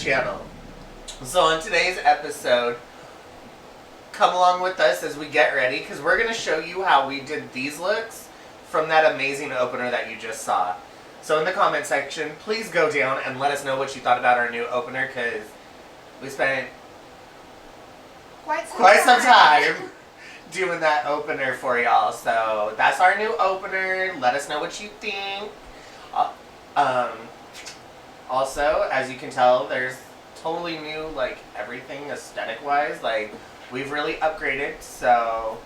channel. So on today's episode, come along with us as we get ready because we're going to show you how we did these looks from that amazing opener that you just saw. So in the comment section, please go down and let us know what you thought about our new opener because we spent quite some time doing that opener for y'all. So that's our new opener. Let us know what you think. Also, as you can tell, there's totally new, like, everything aesthetic-wise. Like, we've really upgraded. So,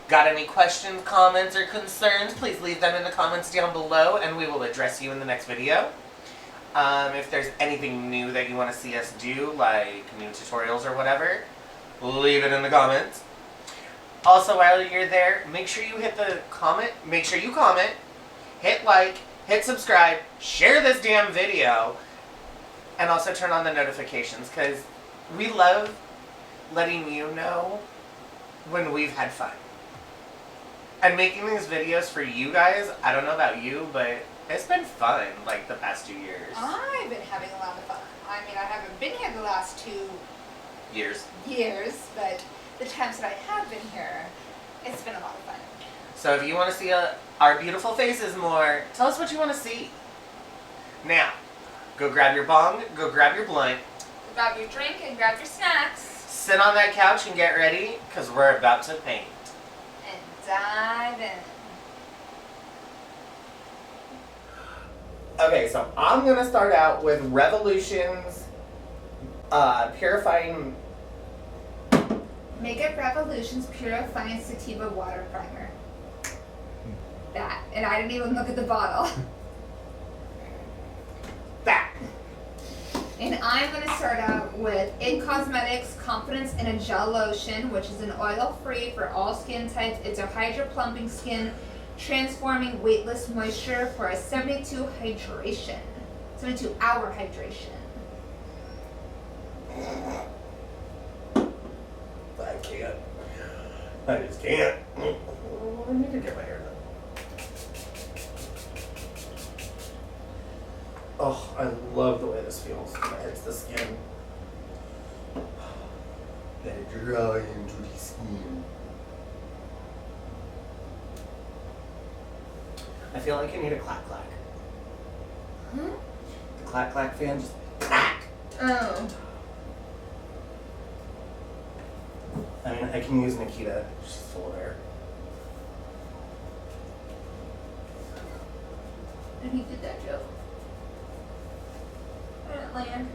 got any questions, comments, or concerns, please leave them in the comments down below, and we will address you in the next video. If there's anything new that you want to see us do, like new tutorials or whatever, leave it in the comments. Also, while you're there, make sure you hit the comment, hit like, hit subscribe, share this damn video, and also turn on the notifications, because we love letting you know when we've had fun. And making these videos for you guys, I don't know about you, but it's been fun, like, the past 2 years. I've been having a lot of fun. I mean, I haven't been here the last 2 years, but the times that I have been here, it's been a lot of fun. So if you want to see our beautiful faces more, tell us what you want to see. Now, go grab your bong, go grab your blunt. Grab your drink and grab your snacks. Sit on that couch and get ready, because we're about to paint. And dive in. Okay, so I'm going to start out with Revolution's Purifying... Makeup Revolution's Purifying Sativa Water Primer. That. And I didn't even look at the bottle. That. And I'm going to start out with In Cosmetics Confidence in a Gel Lotion, which is an oil-free for all skin types. It's a hydro-plumping skin, transforming weightless moisture for a 72-hour hydration. I can't. I just can't. I need to get my hair done. Oh, I love the way this feels when it hits the skin. Let it dry into the skin. I feel like I need a clack clack. Hmm? The clack clack fan just clack. Oh. I mean, I can use Nikita. She's full of air. And he did that joke. I didn't land.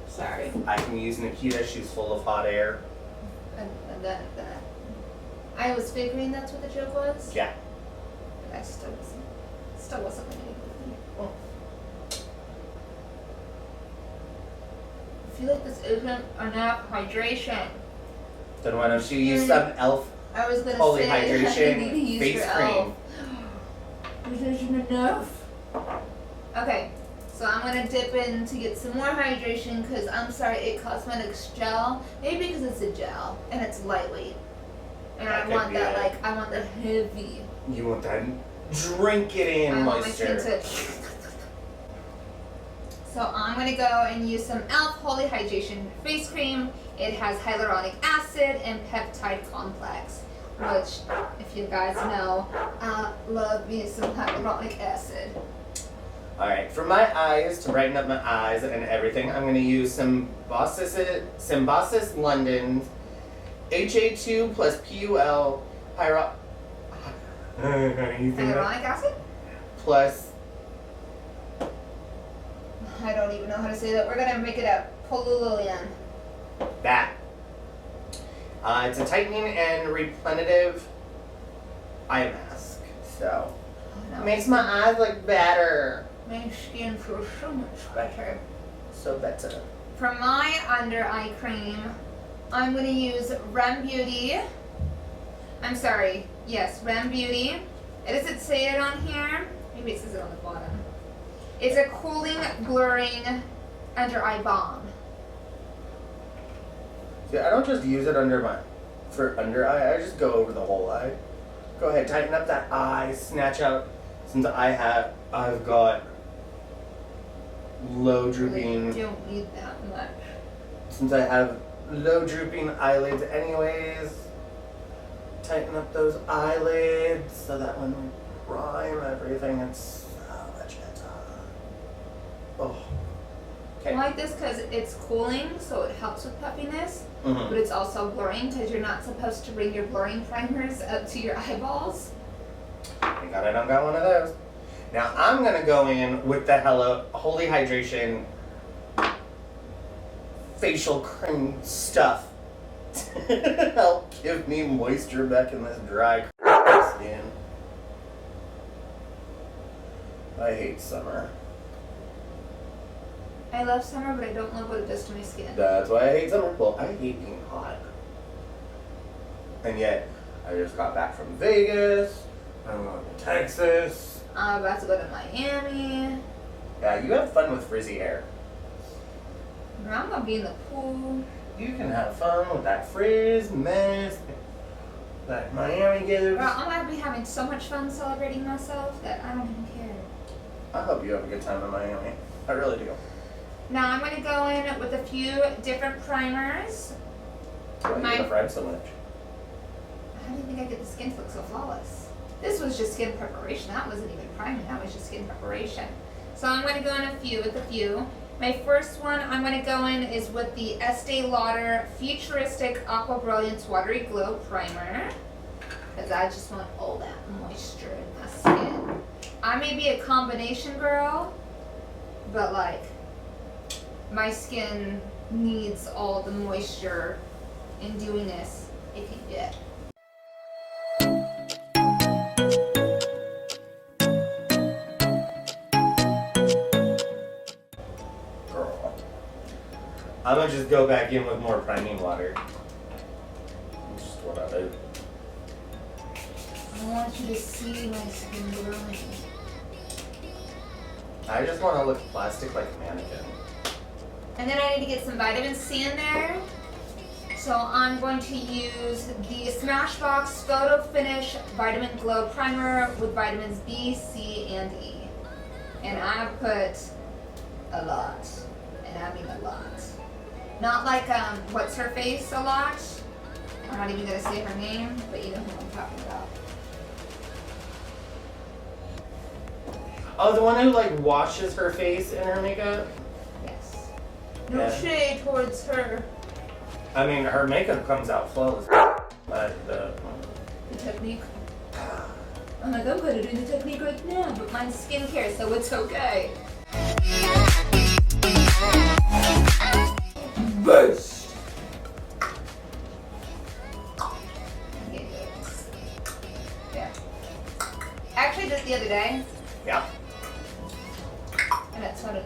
Sorry. I can use Nikita. She's full of hot air. And that. I was figuring that's what the joke was. Yeah. But I still wasn't landing with me. Oh. I feel like this isn't enough hydration. Then why don't you use some e.l.f. I was gonna Holy say Hydration I need to use face your cream. e.l.f. This isn't enough. Okay, so I'm gonna dip in to get some more hydration because I'm sorry, It Cosmetics gel. Maybe because it's a gel and it's lightweight, and That I could want be that it. I want the heavy. You want that drink it in I want my skin moisture. to. So I'm gonna go and use some e.l.f. Holy Hydration face cream. It has hyaluronic acid and peptide complex, which, if you guys know, I love me some hyaluronic acid. Alright, for my eyes, to brighten up my eyes and everything, I'm going to use Symbiosis London's HA2 plus PUL Hyaluronic acid? plus, I don't even know how to say that. We're gonna make it up. Polulilian. that. It's a tightening and replenitive eye mask. So, No, makes my eyes look better. my skin feels so much better. So better. For my under eye cream, I'm gonna use Rem Beauty. I'm sorry. Yes, Rem Beauty. Does it say it on here? Maybe it says it on the bottom. It's a cooling, blurring under eye balm. See, I don't just use it for under eye, I just go over the whole eye. Go ahead, tighten up that eye, snatch out, since I've got low I drooping. don't need that much. Since I have low drooping eyelids anyways, tighten up those eyelids so that when we prime everything, it's so much better. Oh. Okay. I like this because it's cooling, so it helps with puffiness, Mm-hmm. but it's also blurring because you're not supposed to bring your blurring primers up to your eyeballs. Thank God I don't got one of those. Now I'm gonna go in with the Holy Hydration facial cream stuff to help give me moisture back in this dry skin. I hate summer. I love summer, but I don't love what it does to my skin. That's why I hate summer. Well, I hate being hot. And yet, I just got back from Vegas. I'm going to Texas. I'm about to go to Miami. Yeah, you have fun with frizzy hair. I'm gonna be in the pool. You can have fun with that frizz mess that Miami gives. Girl, I'm gonna be having so much fun celebrating myself that I don't even care. I hope you have a good time in Miami. I really do. Now I'm gonna go in with a few different primers. Why do you love Red so much? How do you think I get the skin to look so flawless? This was just skin preparation. That wasn't even priming. That was just skin preparation. So I'm going to go in with a few. My first one I'm going to go in is with the Estee Lauder Futuristic Aqua Brilliance Watery Glow Primer. Because I just want all that moisture in my skin. I may be a combination girl, but like, my skin needs all the moisture in doing this it can get. I'm gonna just go back in with more priming water. That's just what I do. I want you to see my skin glowing. I just want to look plastic like a mannequin. And then I need to get some vitamin C in there. So I'm going to use the Smashbox Photo Finish Vitamin Glow Primer with vitamins B, C, and E. And I put a lot. And I mean a lot. Not like what's her face a lot. I'm not even gonna say her name, but you know who I'm talking about. Oh, the one who like washes her face in her makeup? Yes. No Yeah. shade towards her. I mean, her makeup comes out flawless. But The technique. I'm like, I'm gonna do the technique right now, but mine's skincare, so it's okay. Boost! Yeah. Actually, just the other day, yeah. and it sounded.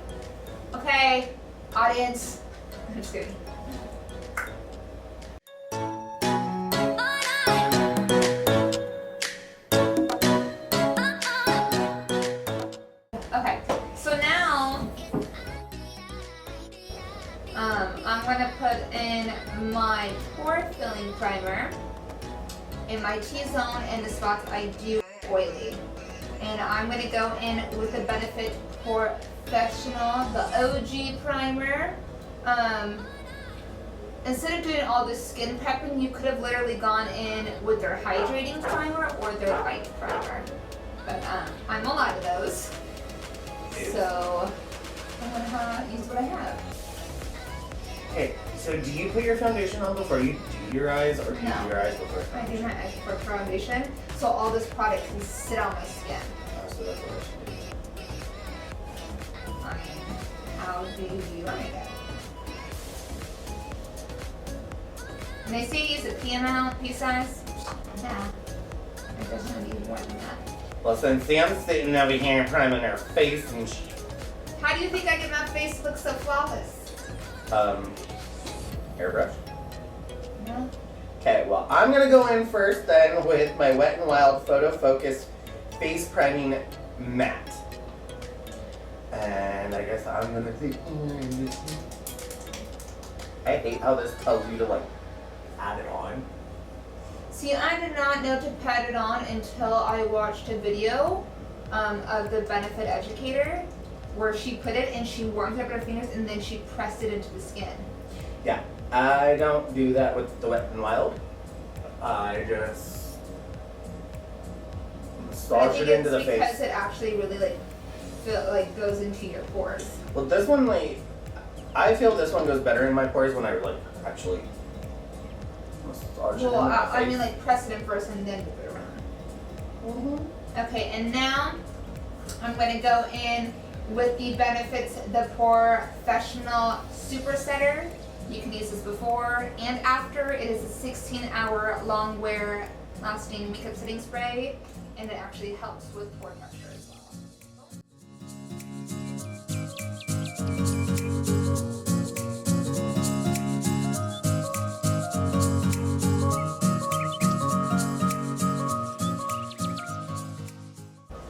Okay, audience. I'm just kidding. Okay, so now I'm gonna put in my pore filling primer in my T-zone and the spots I do oily. And I'm gonna go in with the Benefit Professional, the OG primer. Instead of doing all this skin prepping, you could have literally gone in with their hydrating primer or their light primer. But I'm a lot of those. So I'm gonna use what I have. Okay, so do you put your foundation on before you do your eyes, or do you No. do your eyes before I do foundation? my eyes for foundation, so all this product can sit on my skin. Oh, so that's what I should do. I mean, how do you want it? And they say use a pea amount, pea size. Yeah, it doesn't need more than that. Well, since Sam's sitting over here priming her face and How do you think I get my face look so flawless? airbrush. No. Okay, well, I'm gonna go in first then with my Wet n Wild Photo Focus Face Priming Matte. And I guess I'm gonna take. I hate how this tells you to like add it on. See, I did not know to pat it on until I watched a video of the Benefit Educator. where she put it and she warmed up her fingers and then she pressed it into the skin. Yeah, I don't do that with the Wet n Wild. I just massage it into the face. Because it actually really goes into your pores. Well, this one I feel this one goes better in my pores when I actually massage it into the face. I mean press it in first and then move it around. Mm-hmm. Okay, and now I'm going to go in with the Benefits The Professional Super Setter. You can use this before and after. It is a 16-hour long wear lasting makeup setting spray, and it actually helps with pore pressure as well.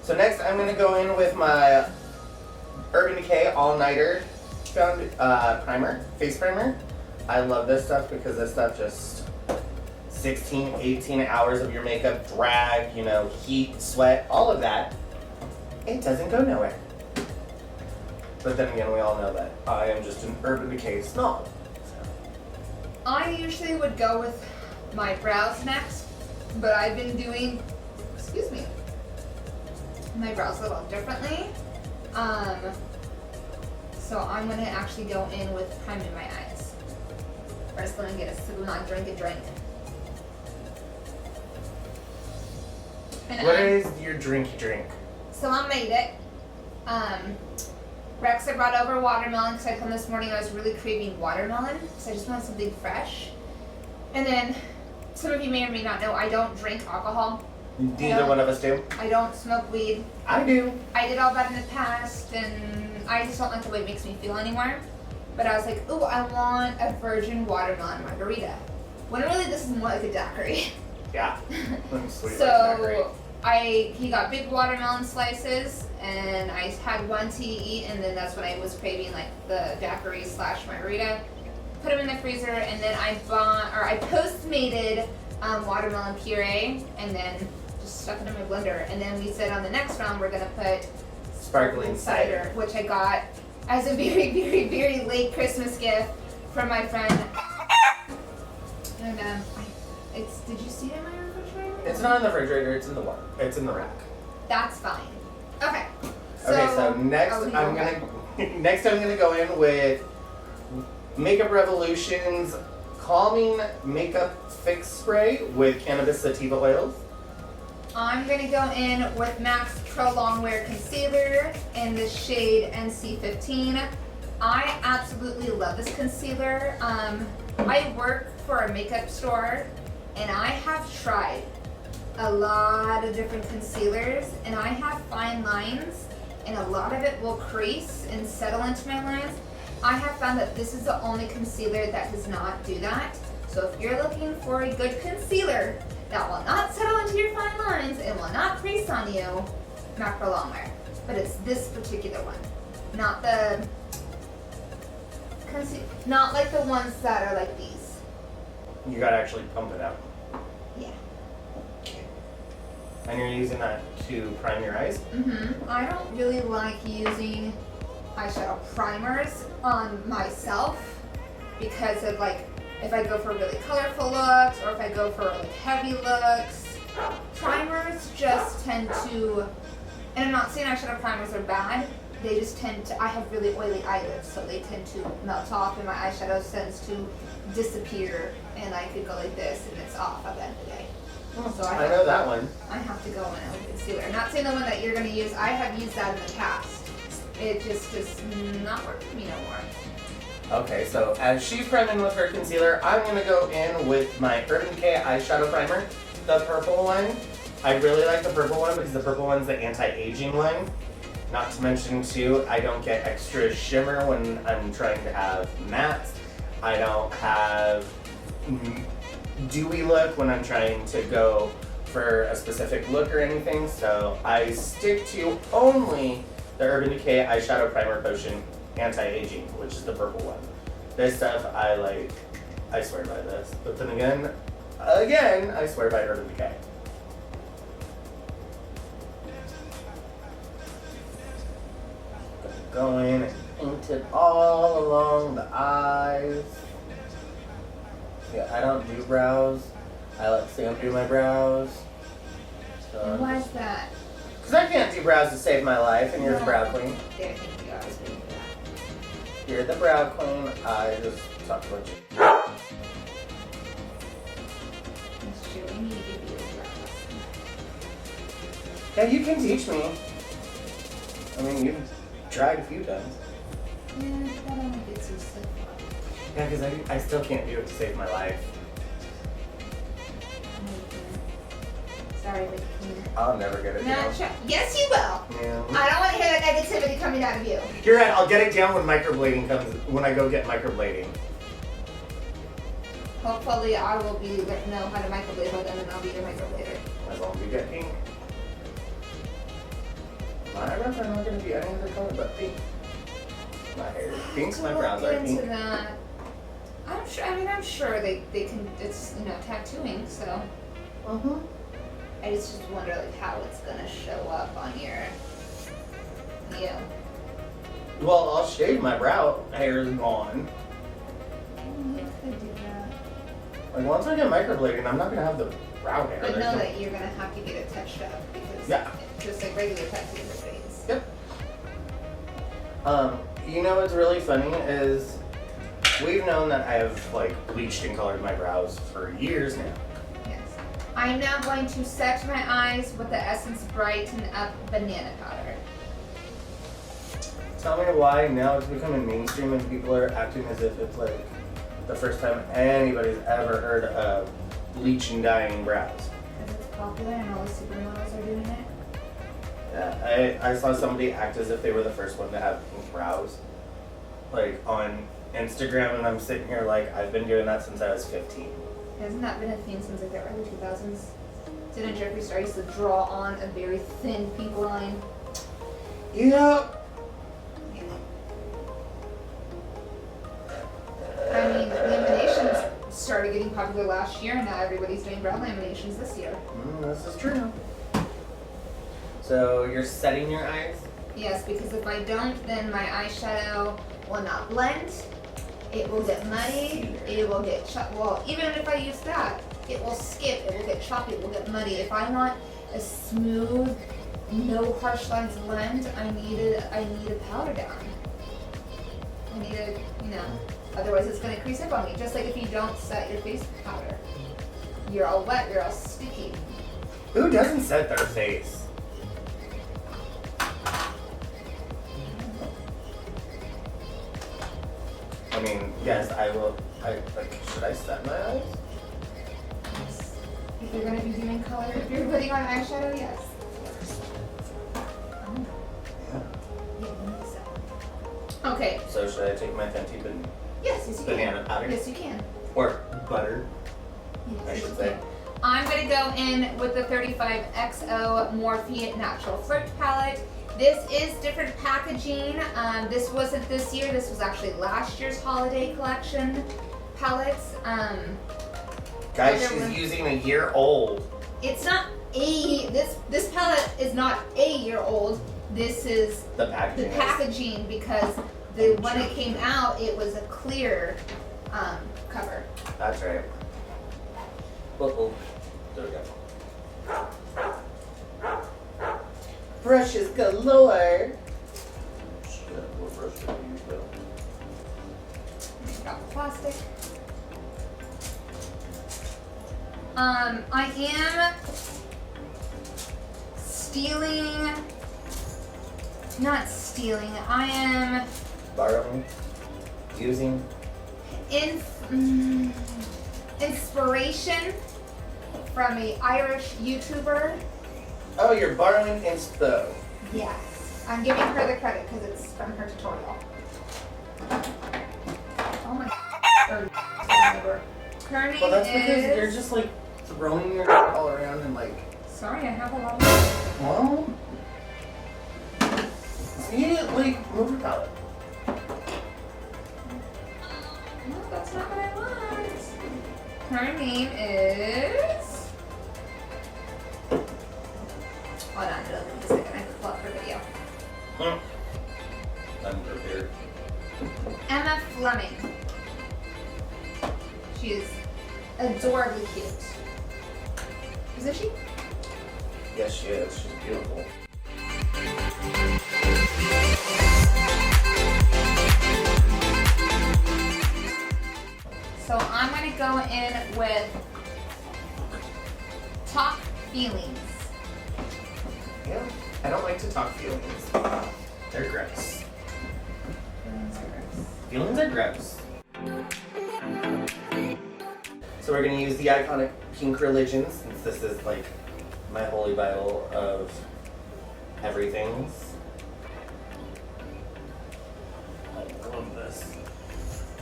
So next I'm going to go in with my Urban Decay All-Nighter primer, face primer. I love this stuff because this stuff just 16, 18 hours of your makeup, drag, heat, sweat, all of that. It doesn't go nowhere. But then again, we all know that I am just an Urban Decay snob. So. I usually would go with my brows next, but I've been doing, my brows a little differently. So I'm going to actually go in with priming my eyes. First, let me get a sip of my drink. What is your drinky drink? So I made it. Wrexler brought over watermelon because I told him this morning I was really craving watermelon, so I just wanted something fresh. And then, some of you may or may not know, I don't drink alcohol. Neither one of us do. I don't smoke weed. I do. I did all that in the past, and I just don't like the way it makes me feel anymore. But I was like, ooh, I want a virgin watermelon margarita. When really this is more like a daiquiri. Yeah. Sweet So he got big watermelon slices, and I had one to eat, and then that's when I was craving the daiquiri / margarita. Put them in the freezer, and then I Postmated watermelon puree, and then just stuck it in my blender. And then we said on the next round we're gonna put sparkling cider, which I got as a very, very, very late Christmas gift from my friend. And did you see it in my refrigerator? It's not in the refrigerator. It's in the It's in the rack. That's fine. Okay. So next I'm gonna go in with Makeup Revolution's Calming Makeup Fix Spray with cannabis sativa oils. I'm going to go in with MAC's Pro Longwear Concealer in the shade NC15. I absolutely love this concealer. I work for a makeup store, and I have tried a lot of different concealers, and I have fine lines, and a lot of it will crease and settle into my lines. I have found that this is the only concealer that does not do that. So if you're looking for a good concealer that will not settle into your fine lines and will not crease on you, MAC Pro Longwear. But it's this particular one, not like the ones that are like these. You gotta actually pump it out. Yeah. And you're using that to prime your eyes? Mm-hmm. I don't really like using eyeshadow primers on myself because of if I go for really colorful looks or if I go for heavy looks, primers just tend to, and I'm not saying eyeshadow primers are bad, they just tend to, I have really oily eyelids, so they tend to melt off and my eyeshadow tends to disappear, and I could go like this and it's off at the end of the day. So I know that one. I have to go in with concealer. I'm not saying the one that you're going to use, I have used that in the past. It just does not work for me no more. Okay, so as she's priming with her concealer, I'm going to go in with my Urban Decay eyeshadow primer, the purple one. I really like the purple one because the purple one's the anti-aging one. Not to mention too, I don't get extra shimmer when I'm trying to have mattes. I don't have dewy look when I'm trying to go for a specific look or anything, so I stick to only the Urban Decay Eyeshadow Primer Potion Anti-Aging, which is the purple one. This stuff I like, I swear by this. But then again, I swear by Urban Decay. go in and paint it all along the eyes. Yeah, I don't do brows. I let Sam do my brows. So Why is that? because I can't do brows to save my life, and you're the brow queen. There, thank you. I was waiting for that. You're the brow queen. I just talk about you. That's true. We need to give you a brows. Yeah, you can teach me. I mean, you've tried a few times. Yeah, that only gets you so far. Yeah, because I still can't do it to save my life. No, you can't. Sorry, but you can't. I'll never get it down. Yes, you will. Yeah. I don't want to hear that negativity coming out of you. You're right. I'll get it down when microblading comes. When I go get microblading. Hopefully, I will know how to microblade by then, and I'll be your microblader. As long as you get pink. My eyebrows are not going to be any other color but pink. My hair is pink. My brows are Into pink. that. I'm sure. I mean, I'm sure they can. It's tattooing. So I just wonder like how it's gonna show up on you. Well, I'll shave my brow hair is gone. You could do that. Like once I get microblading, I'm not gonna have the brow hair. But There's know no- that you're gonna have to get it touched up because Yeah. just like regular tattoos are face. Yep. You know what's really funny is we've known that I have like bleached and colored my brows for years now. Yes. I'm now going to set my eyes with the Essence Brighten Up Banana Powder. Tell me why now it's becoming mainstream and people are acting as if it's like the first time anybody's ever heard of bleach and dyeing brows. Because it's popular and all the supermodels are doing it. Yeah, I saw somebody act as if they were the first one to have pink brows, like on Instagram, and I'm sitting here like I've been doing that since I was 15. Hasn't that been a thing since like the early 2000s? Didn't Jeffree Star used to draw on a very thin pink line? Yeah. I mean, laminations started getting popular last year, and now everybody's doing brow laminations this year. This is true. So you're setting your eyes? Yes, because if I don't, then my eyeshadow will not blend. It will get muddy. It will get well, even if I use that, it will skip. It will get choppy. It will get muddy. If I want a smooth, no harsh lines blend, I need a powder down. I need a, otherwise it's gonna crease up on me. Just like if you don't set your face powder, you're all wet. You're all sticky. Who doesn't set their face? I mean, yes, I will. Should I set my eyes? Yes. If you're gonna be doing color, if you're putting on eyeshadow, yes. Yeah. Yeah, you need to set. Okay. So should I take my Fenty Yes, you banana can. powder? Yes, you can. Or butter, Yes, I you should can. say. I'm gonna go in with the 35XO Morphe Natural Flirt Palette. This is different packaging. This wasn't this year. This was actually last year's holiday collection palettes. Guys, she's using a year old. It's not this palette is not a year old. This is The the packaging. packaging because when it came out, it was a clear cover. That's right. Oh, there we go. Brushes galore. Shit, what brush did I use though? Drop the plastic. I am not stealing, I am Borrowing, using. Inspiration from an Irish YouTuber. Oh, you're borrowing inspo. Yes. I'm giving her the credit because it's from her tutorial. Oh my god. Her name Well, that's because is... you're just like throwing your all around and like. Sorry, I have a lot of... Well. See, like, move your palette. No, that's not what I want. Her name is... Hold on, give me a second. I have to pull up her video. Let adorably cute. Isn't she? Yes, she is. She's beautiful. So I'm going to go in with Talk Feelings. Yeah, I don't like to talk feelings. They're gross. Feelings are gross. So we're going to use the iconic pink religion, since this is like my holy bible of everythings. I love this.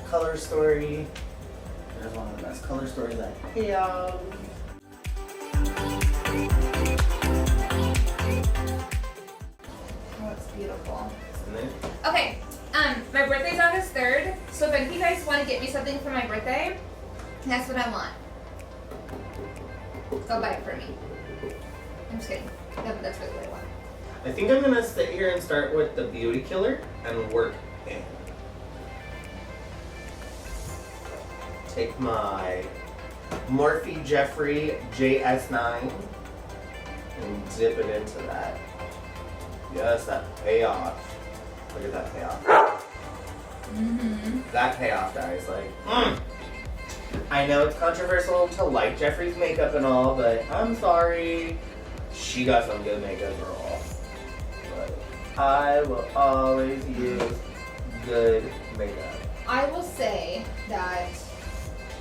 Color story. There's one of the best color stories I have. Oh, it's beautiful. Isn't it? Okay, my birthday's August 3rd, so if any of you guys want to get me something for my birthday, that's what I want. Go buy it for me. I'm just kidding. No, but that's really what I want. I think I'm gonna sit here and start with the beauty killer and work in. Take my Morphe Jeffrey JS9 and dip it into that. Yes, that payoff. Look at that payoff. That payoff, guys, like, I know it's controversial to like Jeffrey's makeup and all, but I'm sorry. She got some good makeup, girl. But I will always use good makeup. I will say that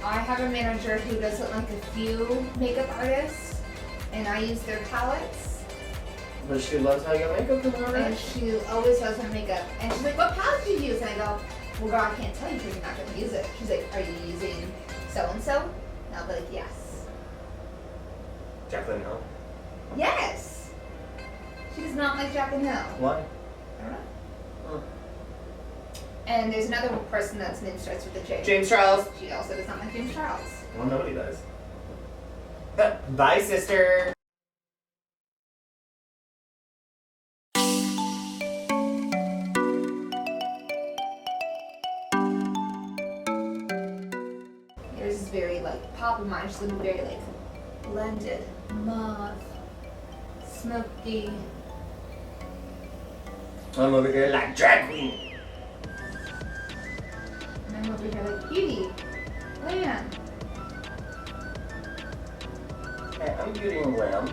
I have a manager who doesn't like a few makeup artists, and I use their palettes. But she loves how your makeup is already. And she always loves her makeup. And she's like, what palette do you use? And I go, well, girl, I can't tell you because you're not going to use it. She's like, are you using so-and-so? And I'll be like, yes. Jacqueline Hill. Yes! She does not like Jacqueline Hill. Why? I don't know. And there's another person that's name starts with a J. James Charles. She also does not like James Charles. Well, nobody does. Bye, sister. Yours is very like pop, and mine's just very like blended, mauve, smoky. I'm over here like drag queen. And I'm over here like beauty, glam. Hey, I'm beauty and glam.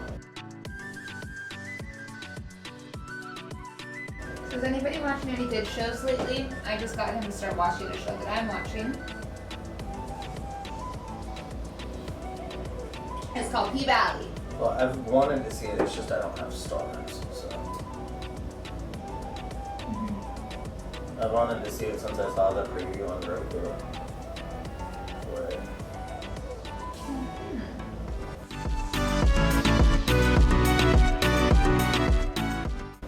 So is anybody watching any good shows lately? I just got him to start watching a show that I'm watching. It's called P-Valley. Well, I've wanted to see it, it's just I don't have stars, so. I wanted to see it since I saw the preview on Roku. For it.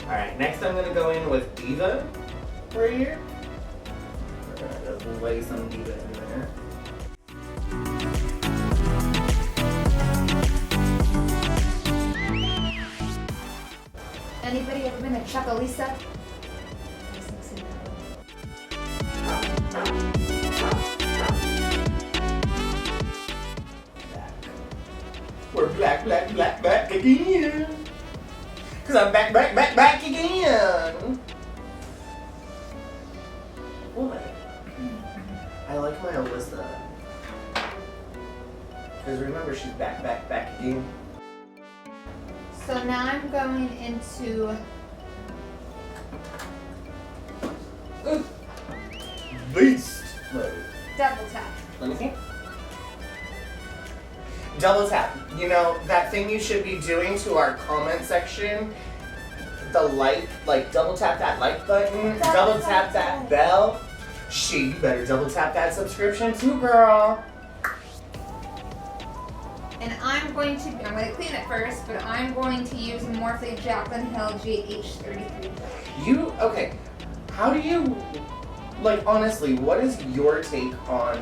Alright, next I'm gonna go in with Diva right here. We're gonna just lay some Diva in there. Anybody ever been to Chocolisa? We're back again. Cause I'm back again. What? I like my Alyssa. Cause remember, she's back again. So now I'm going into Beast mode. double tap. Let me see. Double tap. You know, that thing you should be doing to our comment section. The like double tap that like button. Double tap that bell. Shit, you better double tap that subscription too, girl. And I'm going to clean it first, but I'm going to use Morphe Jacqueline Hill GH33. Okay, how do you, like, honestly, what is your take on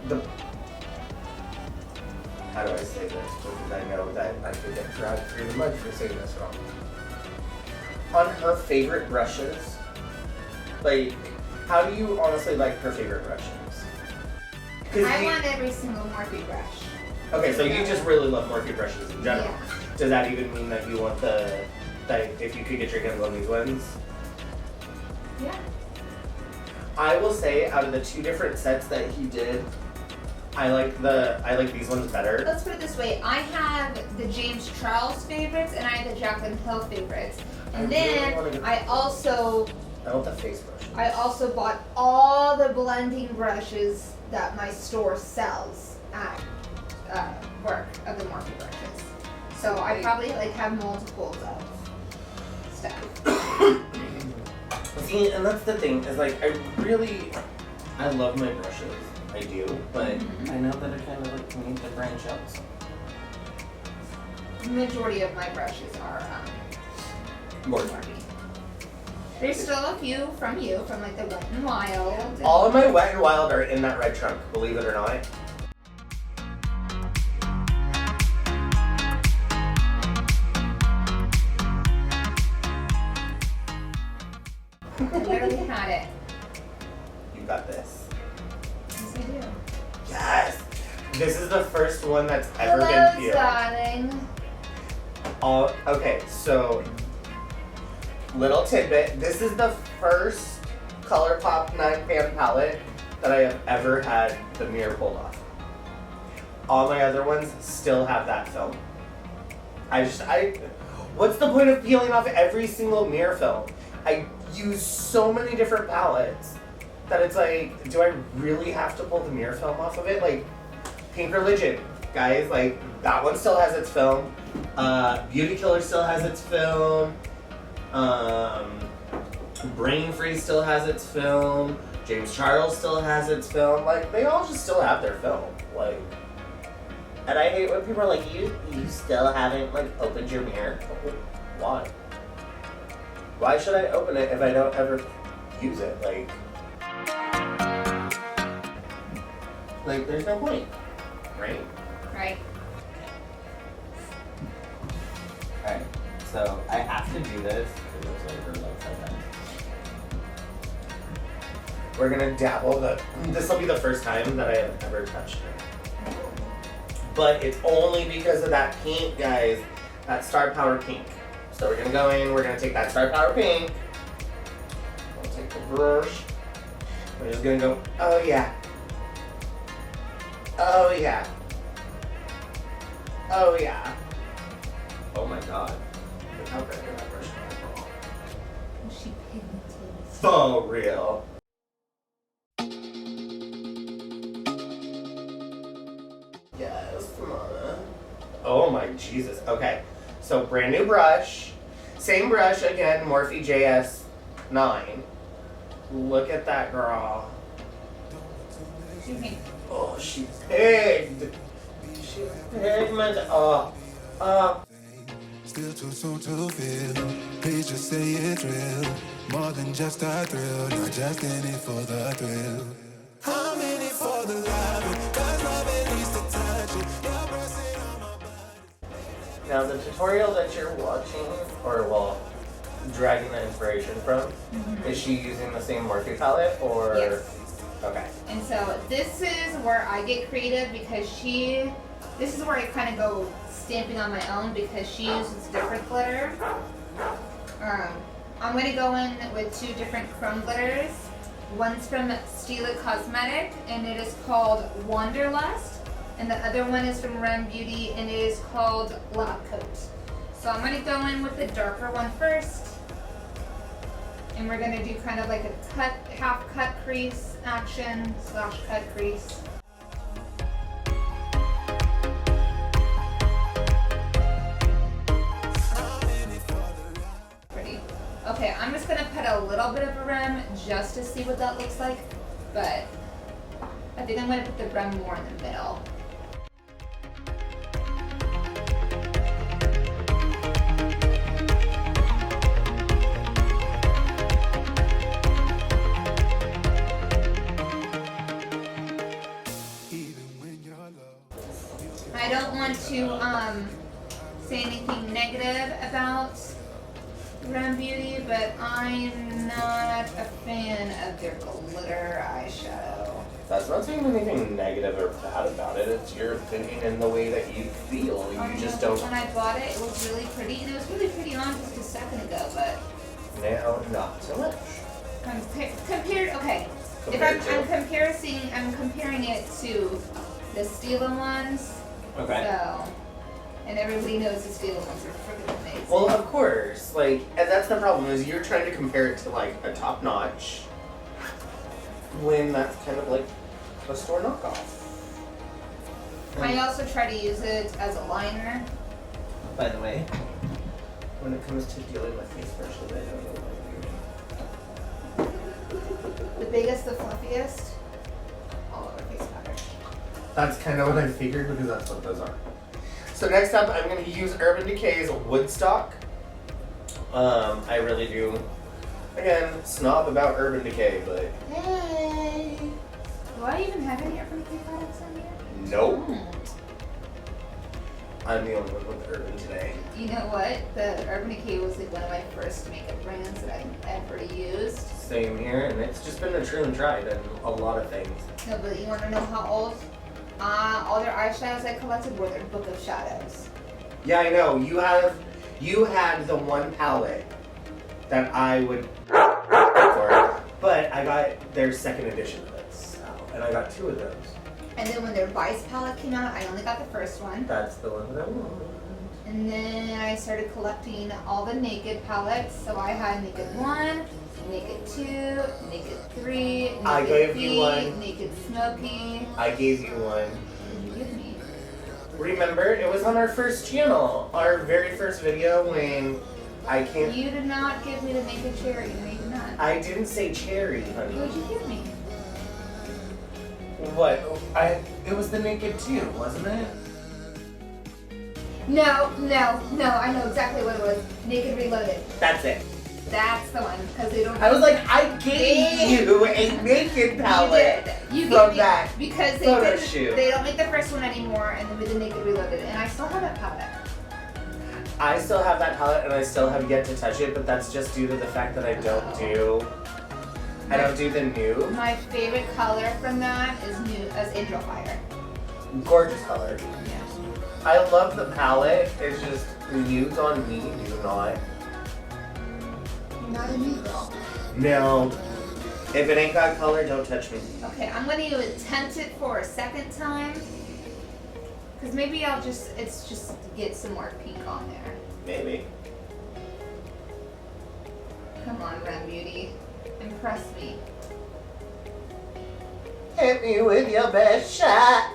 the, how do I say this? Because I know that I could get dragged through the mud for saying this wrong. On her favorite brushes, like, how do you honestly like her favorite brushes? I want every single Morphe brush. Okay, so you just really love Morphe brushes in general. Yeah. Does that even mean that you want that if you could get your hands on these ones? Yeah. I will say, out of the 2 different sets that he did, I like these ones better. Let's put it this way. I have the James Charles favorites and I have the Jaclyn Hill favorites. And then I want the face brush. I also bought all the blending brushes that my store sells at work of the Morphe brushes. So I probably have multiples of stuff. See, and that's the thing, is I love my brushes. I do, but I know that I kind of need to branch out. The majority of my brushes are Morphe. There's still a few from the Wet n Wild. All of my Wet n Wild are in that red trunk, believe it or not. I literally had it. You got this. Yes, I do. Yes! This is the first one that's ever Hello, been peeled. darling. Okay, so little tidbit. This is the first ColourPop 9-pan palette that I have ever had the mirror pulled off. All my other ones still have that film. What's the point of peeling off every single mirror film? I use so many different palettes that it's do I really have to pull the mirror film off of it? Pink Religion, guys, that one still has its film. Beauty Killer still has its film. Brain Freeze still has its film. James Charles still has its film. They all just still have their film. And I hate when people are like, you still haven't opened your mirror. Why? Why should I open it if I don't ever use it? There's no point, right? Right. Alright, so I have to do this. It looks like we're We're gonna dabble this will be the first time that I have ever touched it. But it's only because of that pink, guys. That Star Power pink. So we're gonna go in, we're gonna take that Star Power pink. We'll take the brush. We're just gonna go, oh yeah. Oh yeah. Oh yeah. Oh my god. Look how big that brush is. She pigmented. For real. Yes, Mama. Oh my Jesus. Okay. So brand new brush. Same brush again, Morphe JS9. Look at that girl. She pink. Oh, she pigged. She's pigment. Oh. Still too soon to feel. Please just say it's real. More than just a thrill. Not just in it for the thrill. I'm in it for the love. Cause love it needs to touch it. You're pressing on my body. Now the tutorial that you're watching, or dragging the inspiration from, is she using the same Morphe palette, or? Yes. Okay. And so this is where I get creative because this is where I kind of go stamping on my own because she uses different glitter. I'm going to go in with 2 different chrome glitters. One's from Stila Cosmetic and it is called Wanderlust. And the other one is from Rem Beauty and it is called Lab Coat. So I'm going to go in with the darker one first. And we're going to do kind of like a half cut crease action / cut crease. Pretty. Okay, I'm just going to put a little bit of a rim just to see what that looks like. But I think I'm going to put the rim more in the middle. I don't want to say anything negative about Rem Beauty, but I'm not a fan of their glitter eyeshadow. That's not saying anything negative or bad about it. It's your opinion and the way that you feel. You just don't. When I bought it, it was really pretty, and it was really pretty on just a second ago, but Now, not so much. compared, okay. I'm comparing it to the Stila ones. Okay. So, and everybody knows the Stila ones are freaking amazing. Well, of course. Like, and that's the problem is you're trying to compare it to like a top notch, when that's kind of like a store knockoff. I also try to use it as a liner. By the way, when it comes to dealing with face brushes, I don't know what The biggest, the fluffiest, all over face powder. That's kind of what I figured because that's what those are. So next up, I'm going to use Urban Decay's Woodstock. I really do, again, snob about Urban Decay, but hey. Do I even have any Urban Decay products on here? Nope. I'm the only one with Urban today. You know what? The Urban Decay was like one of my first makeup brands that I ever used. Same here, and it's just been a true and tried in a lot of things. No, but you want to know how old? All their eyeshadows I collected were their Book of Shadows. Yeah, I know. You had the one palette that I would for, but I got their second edition of it, so, and I got 2 of those. And then when their Vice palette came out, I only got the first one. That's the one that I want. And then I started collecting all the Naked palettes. So I had Naked 1, Naked 2, Naked 3, Naked I gave B, you one. Naked Smoky. I gave you one. What did you give me? Remember, it was on our first channel, our very first video when I came. You did not give me the Naked Cherry. No, you did not. I didn't say cherry, honey. What did you give me? What? It was the Naked 2, wasn't it? No, I know exactly what it was. Naked Reloaded. That's it. That's the one, because they don't. I was like, I gave you a Naked palette You from gave me that because photo shoot. They don't make the first one anymore, and then with the Naked Reloaded, and I still have that palette. I still have that palette and I still have yet to touch it, but that's just due to the fact that I don't do the nude. My favorite color from that is Angel Fire. Gorgeous color. Yeah. I love the palette. It's just nudes on me do not. You're not a nude girl. No. If it ain't got color, don't touch me. Okay, I'm going to attempt it for a second time. Because maybe it's just get some more pink on there. Maybe. Come on, Ren Beauty. Impress me. Hit me with your best shot.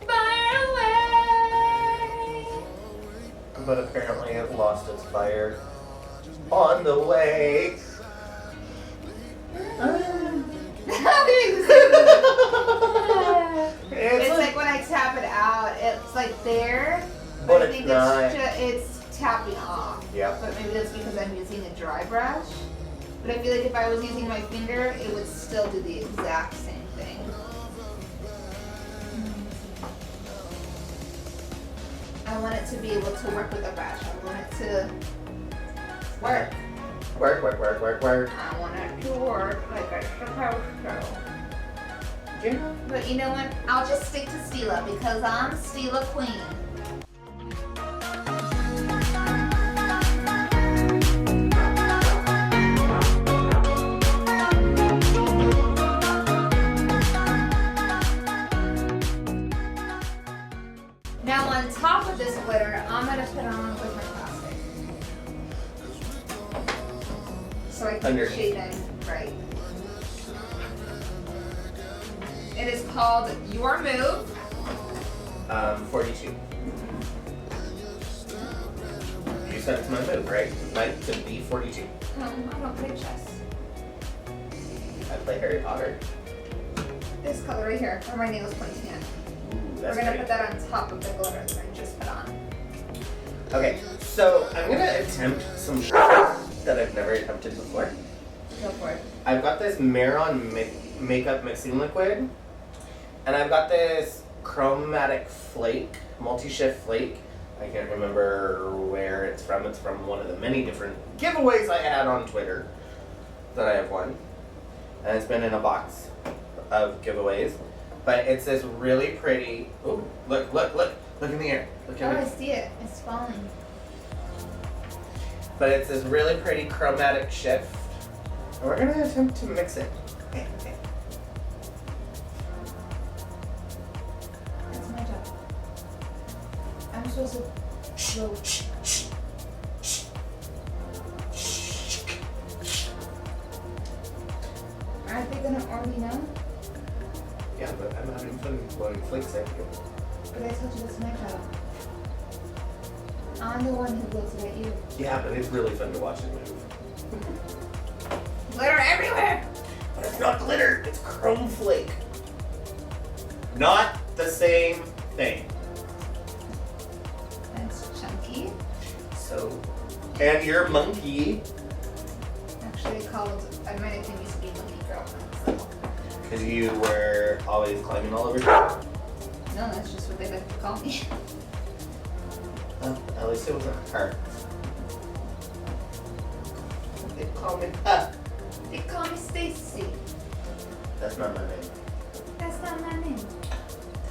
Fire away! But apparently it lost its fire on the way. It's like when I tap it out, it's like there, But I it's think not. it's tapping off. Yeah. But maybe that's because I'm using a dry brush. But I feel like if I was using my finger, it would still do the exact same thing. I want it to be able to work with a brush. I want it to work. Work. I want it to work like it's supposed to. Yeah. But you know what? I'll just stick to Stila because I'm Stila Queen. Now on top of this glitter, I'm going to put on with my plastic. So I can shade them right. It is called Your Move. 42. You said it's my move, right? Mine to be 42. I don't play chess. I play Harry Potter. This color right here, where my nail's pointing at. Ooh, We're that's going to pretty. put that on top of the glitter that I just put on. Okay, so I'm gonna attempt some that I've never attempted before. Go for it. I've got this Maron makeup mixing liquid, and I've got this chromatic flake, multi-shift flake. I can't remember where it's from. It's from one of the many different giveaways I had on Twitter that I have won. And it's been in a box of giveaways. But it's this really pretty. Oh, look in the air. Look Oh, at I it. see it. It's falling. But it's this really pretty chromatic shift. And we're gonna attempt to mix it. That's my job. I'm supposed to blow. Aren't they gonna already know? Yeah, but I'm having fun blowing flakes at you. But I told you that's my job. I'm the one who blows it at you. Yeah, but it's really fun to watch it move. Glitter everywhere! But it's not glitter, it's chrome flake. Not the same thing. That's chunky. So, and your monkey, Actually called, I might have been used to be monkey girl. So. because you were always climbing all over. No, that's just what they like to call me. Oh, at least it wasn't her. They call me her. They call me Stacy. That's not my name. That's not my name.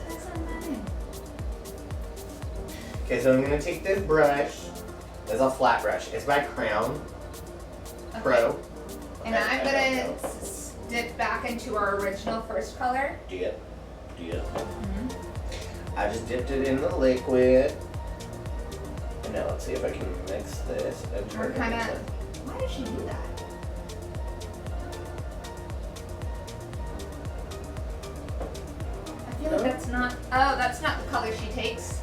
That's not my name. Okay, so I'm gonna take this brush. It's a flat brush. It's by Crown Pro. And Okay, I'm I gonna don't know. dip back into our original first color. Dip. Mm-hmm. I just dipped it in the liquid. And now let's see if I can mix this and turn We're it kinda, into- why did she do that? I feel like that's not, oh, that's not the color she takes.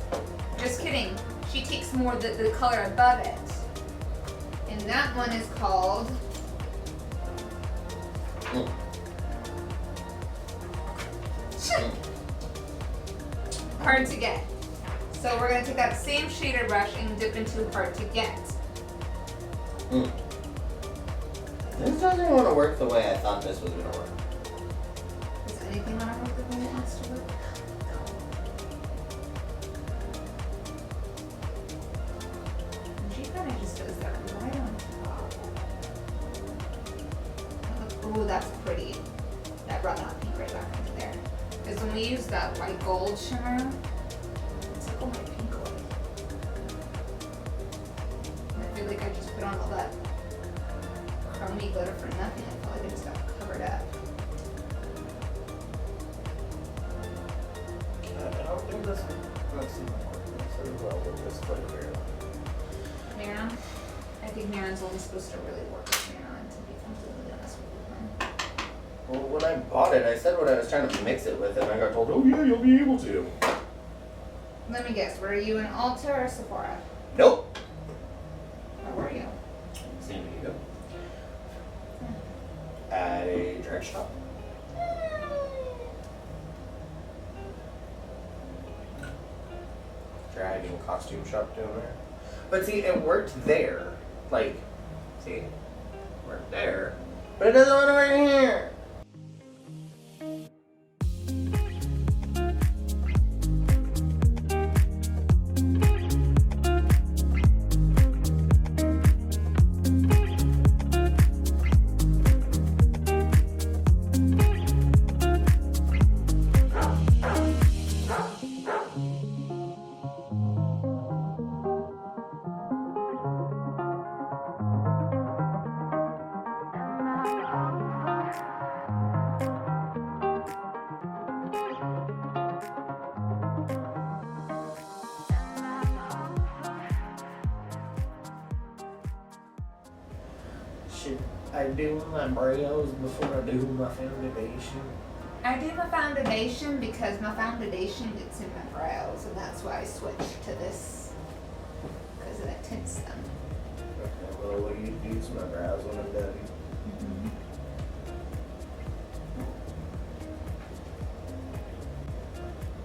Just kidding. She takes more the color above it. And that one is called, Mm. Hard to Get. So we're gonna take that same shader brush and dip into Hard to Get. Mm. This doesn't want to work the way I thought this was going to work. Does anything want to work the way it wants to work? And she kind of just does that right on top. Ooh, that's pretty. That brought that pink right back into there. Because when we use that white gold shimmer, it's like, oh, my pink one. And I feel like I just put on all that chromy glitter for nothing. I feel like I just got covered up. I don't think this looks so well with this flavor. Mara? I think Marin's only supposed to really work with Mara, to be completely honest with you. Well, when I bought it, I said what I was trying to mix it with, and I got told, oh yeah, you'll be able to. Let me guess, were you in Ulta or Sephora? Nope. Where were you? San Diego. At a drag shop. Drag and costume shop down there. But see, it worked there. Like, see, it worked there. But it doesn't want to work here. Should I do my brows before I do my foundation? I do my foundation because my foundation gets in my brows, and that's why I switched to this, because it tints them. Okay, well, will you use my brows when I'm done?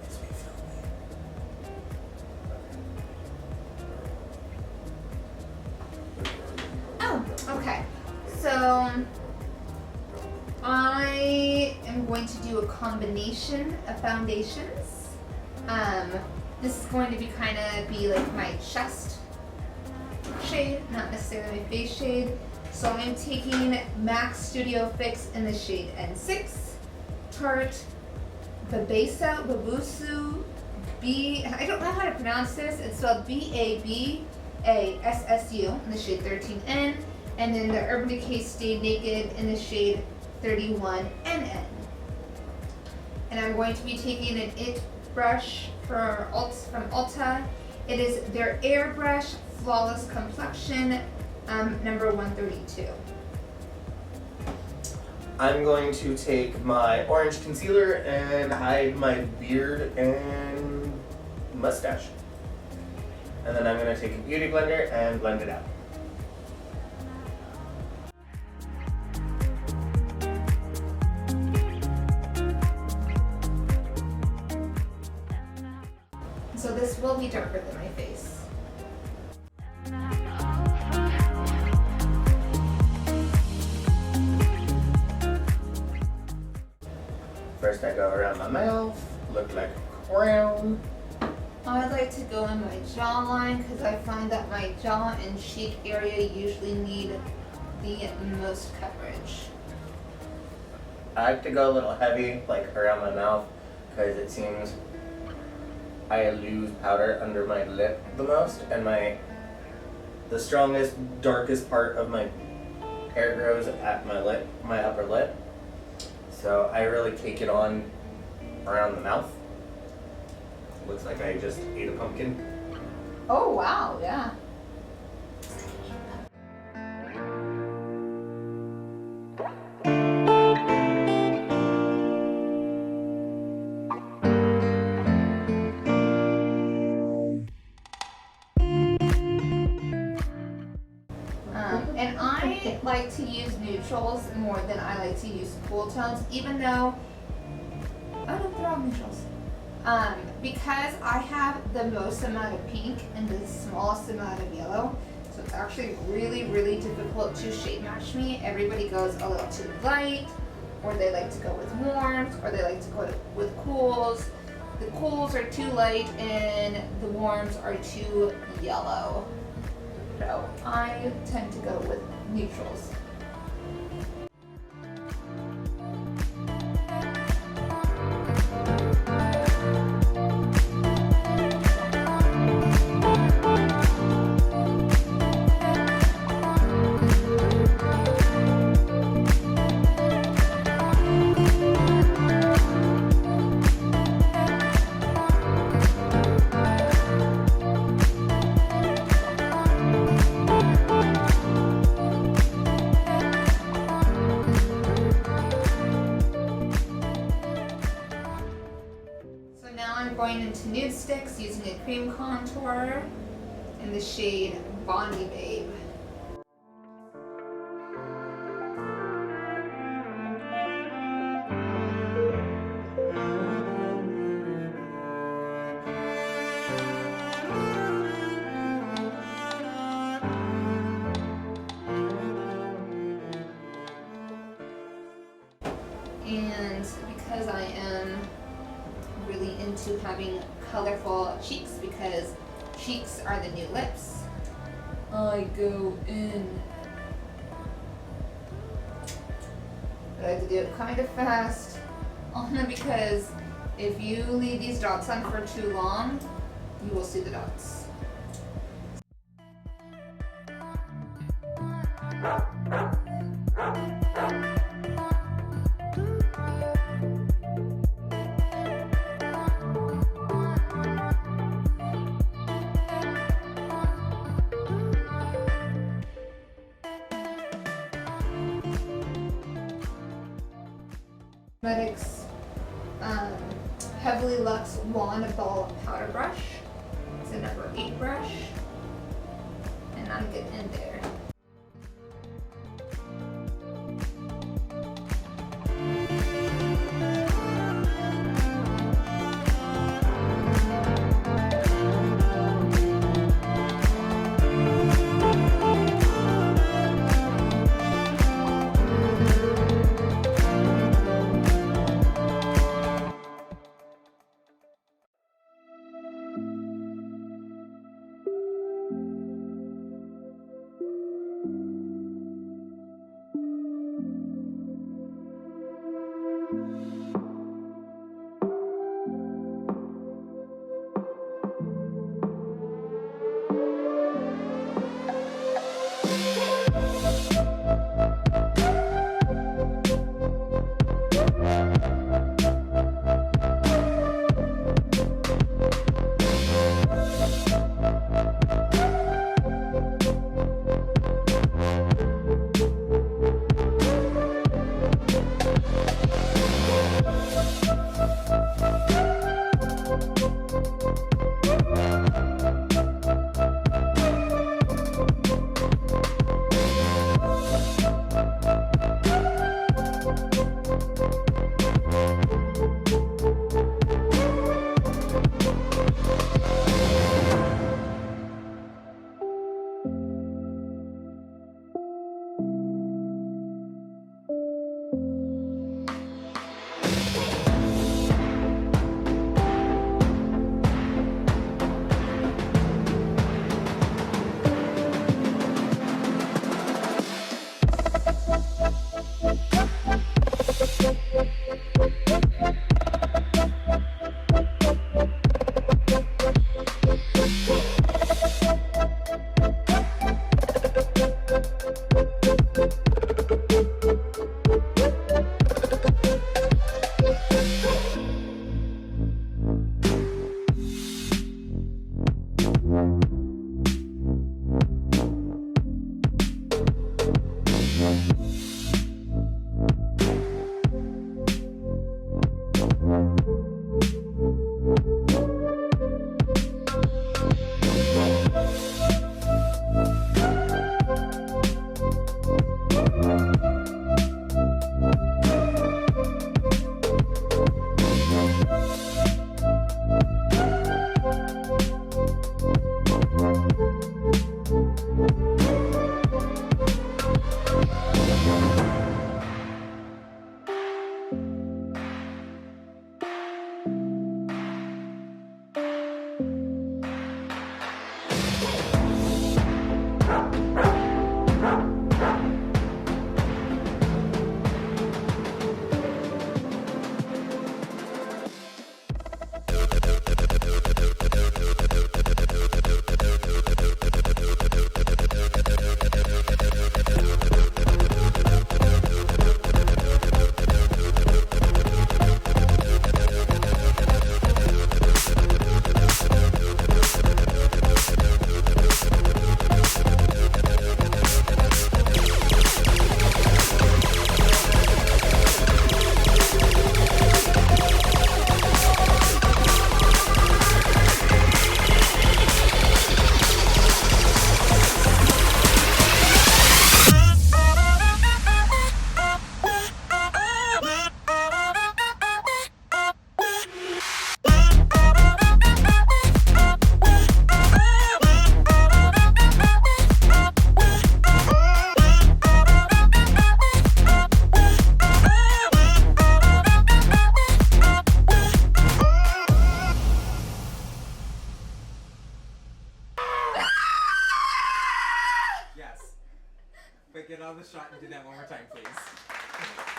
Yes, we Oh, okay. So I am going to do a combination of foundations. This is going to be kind of be like my chest shade, not necessarily my face shade. So I'm taking MAC Studio Fix in the shade N6, tart, Babasa, Babusu, I don't know how to pronounce this. It's spelled BABASSU in the shade 13N, and then the Urban Decay Stay Naked in the shade 31NN. And I'm going to be taking an IT brush from Ulta. It is their Airbrush Flawless Complexion, number 132. I'm going to take my orange concealer and hide my beard and mustache. And then I'm going to take a beauty blender and blend it out. So this will be darker than my face. First I go around my mouth, look like a crown. I like to go in my jawline because I find that my jaw and cheek area usually need the most coverage. I like to go a little heavy, like around my mouth, because it seems I lose powder under my lip the most, and the strongest, darkest part of my hair grows at my lip, my upper lip. So I really cake it on around the mouth. Looks like I just ate a pumpkin. Oh wow, yeah. And I like to use neutrals more than I like to use cool tones, even though I don't throw out neutrals. Because I have the most amount of pink and the smallest amount of yellow, so it's actually really, really difficult to shade match me. Everybody goes a little too light, or they like to go with warms, or they like to go with cools. The cools are too light and the warms are too yellow. So I tend to go with neutrals. Going into nude sticks using a cream contour in the shade Bondi Babe. And because I am really into having colorful cheeks, because cheeks are the new lips, I go in. But I have to do it kind of fast, only because if you leave these dots on for too long, you will see the dots. Cosmetics Heavily Luxe Wand Ball Powder Brush. It's a number 8 brush, and I'm getting in there. out of the shot and do that one more time, please.